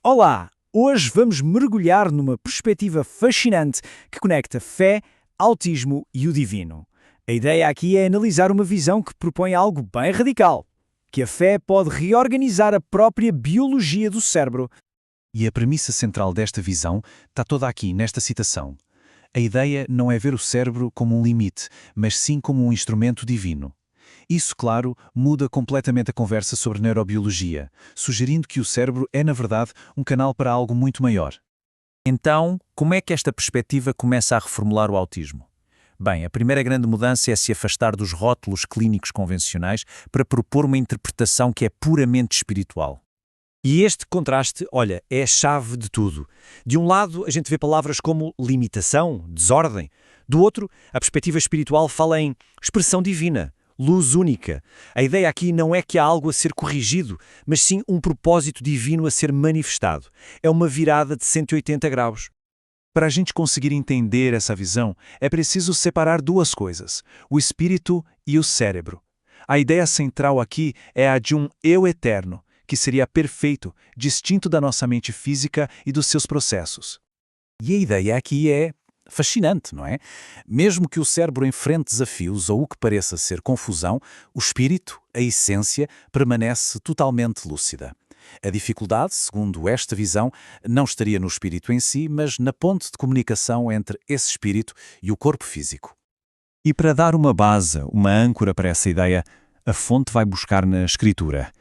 Olá! Hoje vamos mergulhar numa perspectiva fascinante que conecta fé, autismo e o divino. A ideia aqui é analisar uma visão que propõe algo bem radical, que a fé pode reorganizar a própria biologia do cérebro. E a premissa central desta visão está toda aqui, nesta citação. A ideia não é ver o cérebro como um limite, mas sim como um instrumento divino. Isso, claro, muda completamente a conversa sobre neurobiologia, sugerindo que o cérebro é, na verdade, um canal para algo muito maior. Então, como é que esta perspectiva começa a reformular o autismo? Bem, a primeira grande mudança é se afastar dos rótulos clínicos convencionais para propor uma interpretação que é puramente espiritual. E este contraste, olha, é a chave de tudo. De um lado, a gente vê palavras como limitação, desordem. Do outro, a perspectiva espiritual fala em expressão divina, luz única. A ideia aqui não é que há algo a ser corrigido, mas sim um propósito divino a ser manifestado. É uma virada de 180 graus. Para a gente conseguir entender essa visão, é preciso separar duas coisas, o espírito e o cérebro. A ideia central aqui é a de um eu eterno, que seria perfeito, distinto da nossa mente física e dos seus processos. E a ideia aqui é fascinante, não é? Mesmo que o cérebro enfrente desafios ou o que pareça ser confusão, o espírito, a essência, permanece totalmente lúcida. A dificuldade, segundo esta visão, não estaria no espírito em si, mas na ponte de comunicação entre esse espírito e o corpo físico. E para dar uma base, uma âncora para essa ideia, a fonte vai buscar na Escritura.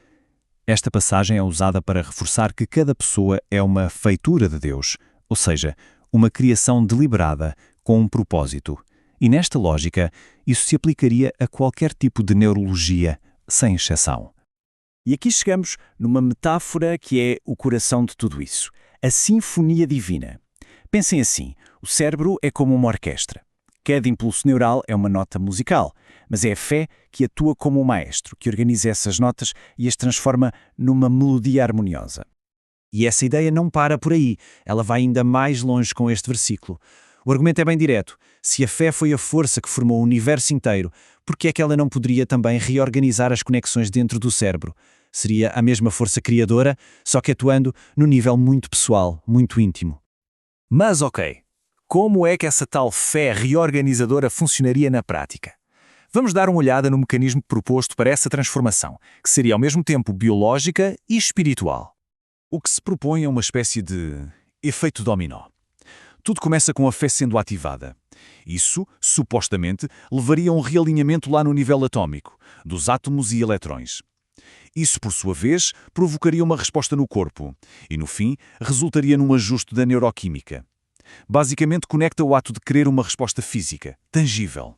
Esta passagem é usada para reforçar que cada pessoa é uma feitura de Deus, ou seja, uma criação deliberada, com um propósito. E nesta lógica, isso se aplicaria a qualquer tipo de neurologia, sem exceção. E aqui chegamos numa metáfora que é o coração de tudo isso, a sinfonia divina. Pensem assim, o cérebro é como uma orquestra. Cada impulso neural é uma nota musical, mas é a fé que atua como um maestro, que organiza essas notas e as transforma numa melodia harmoniosa. E essa ideia não para por aí, ela vai ainda mais longe com este versículo. O argumento é bem direto. Se a fé foi a força que formou o universo inteiro, por que é que ela não poderia também reorganizar as conexões dentro do cérebro? Seria a mesma força criadora, só que atuando no nível muito pessoal, muito íntimo. Mas ok, como é que essa tal fé reorganizadora funcionaria na prática? Vamos dar uma olhada no mecanismo proposto para essa transformação, que seria ao mesmo tempo biológica e espiritual. O que se propõe é uma espécie de efeito dominó. Tudo começa com a fé sendo ativada. Isso, supostamente, levaria a um realinhamento lá no nível atômico, dos átomos e eletrões. Isso, por sua vez, provocaria uma resposta no corpo e, no fim, resultaria num ajuste da neuroquímica. Basicamente, conecta o ato de querer uma resposta física, tangível.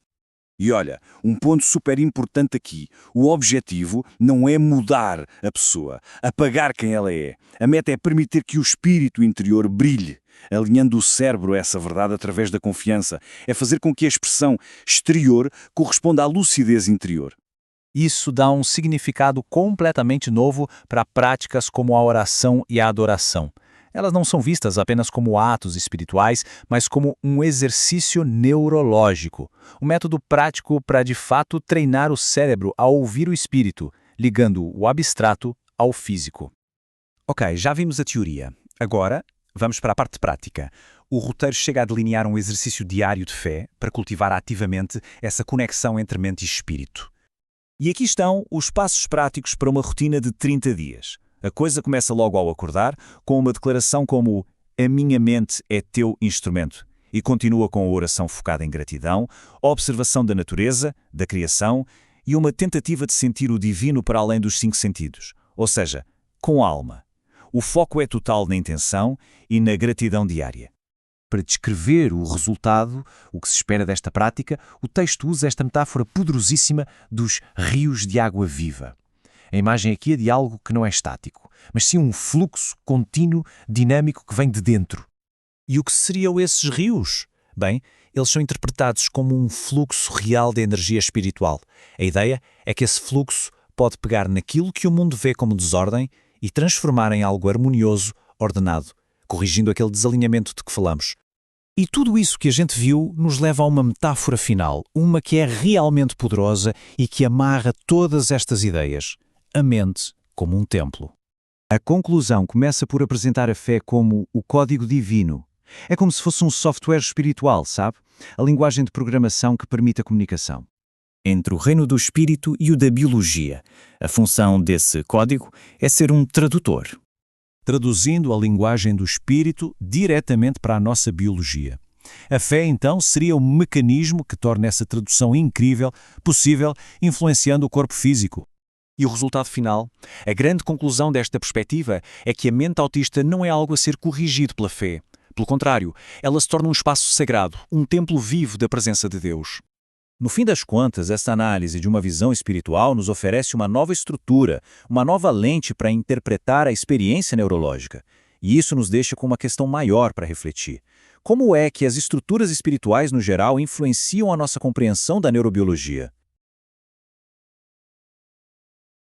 E olha, um ponto super importante aqui, o objetivo não é mudar a pessoa, apagar quem ela é. A meta é permitir que o espírito interior brilhe, alinhando o cérebro a essa verdade através da confiança. É fazer com que a expressão exterior corresponda à lucidez interior. Isso dá um significado completamente novo para práticas como a oração e a adoração. Elas não são vistas apenas como atos espirituais, mas como um exercício neurológico, um método prático para, de fato, treinar o cérebro a ouvir o espírito, ligando o abstrato ao físico. Ok, já vimos a teoria. Agora, vamos para a parte prática. O roteiro chega a delinear um exercício diário de fé para cultivar ativamente essa conexão entre mente e espírito. E aqui estão os passos práticos para uma rotina de 30 dias. A coisa começa logo ao acordar, com uma declaração como "A minha mente é teu instrumento", e continua com a oração focada em gratidão, a observação da natureza, da criação e uma tentativa de sentir o divino para além dos 5 sentidos, ou seja, com a alma. O foco é total na intenção e na gratidão diária. Para descrever o resultado, o que se espera desta prática, o texto usa esta metáfora poderosíssima dos rios de água viva. A imagem aqui é de algo que não é estático, mas sim um fluxo contínuo, dinâmico que vem de dentro. E o que seriam esses rios? Bem, eles são interpretados como um fluxo real de energia espiritual. A ideia é que esse fluxo pode pegar naquilo que o mundo vê como desordem e transformar em algo harmonioso, ordenado, corrigindo aquele desalinhamento de que falamos. E tudo isso que a gente viu nos leva a uma metáfora final, uma que é realmente poderosa e que amarra todas estas ideias. A mente como um templo. A conclusão começa por apresentar a fé como o código divino. É como se fosse um software espiritual, sabe? A linguagem de programação que permite a comunicação. Entre o reino do espírito e o da biologia. A função desse código é ser um tradutor. Traduzindo a linguagem do espírito diretamente para a nossa biologia. A fé, então, seria o mecanismo que torna essa tradução incrível possível, influenciando o corpo físico. E o resultado final? A grande conclusão desta perspectiva é que a mente autista não é algo a ser corrigido pela fé. Pelo contrário, ela se torna um espaço sagrado, um templo vivo da presença de Deus. No fim das contas, essa análise de uma visão espiritual nos oferece uma nova estrutura, uma nova lente para interpretar a experiência neurológica. E isso nos deixa com uma questão maior para refletir. Como é que as estruturas espirituais, no geral, influenciam a nossa compreensão da neurobiologia?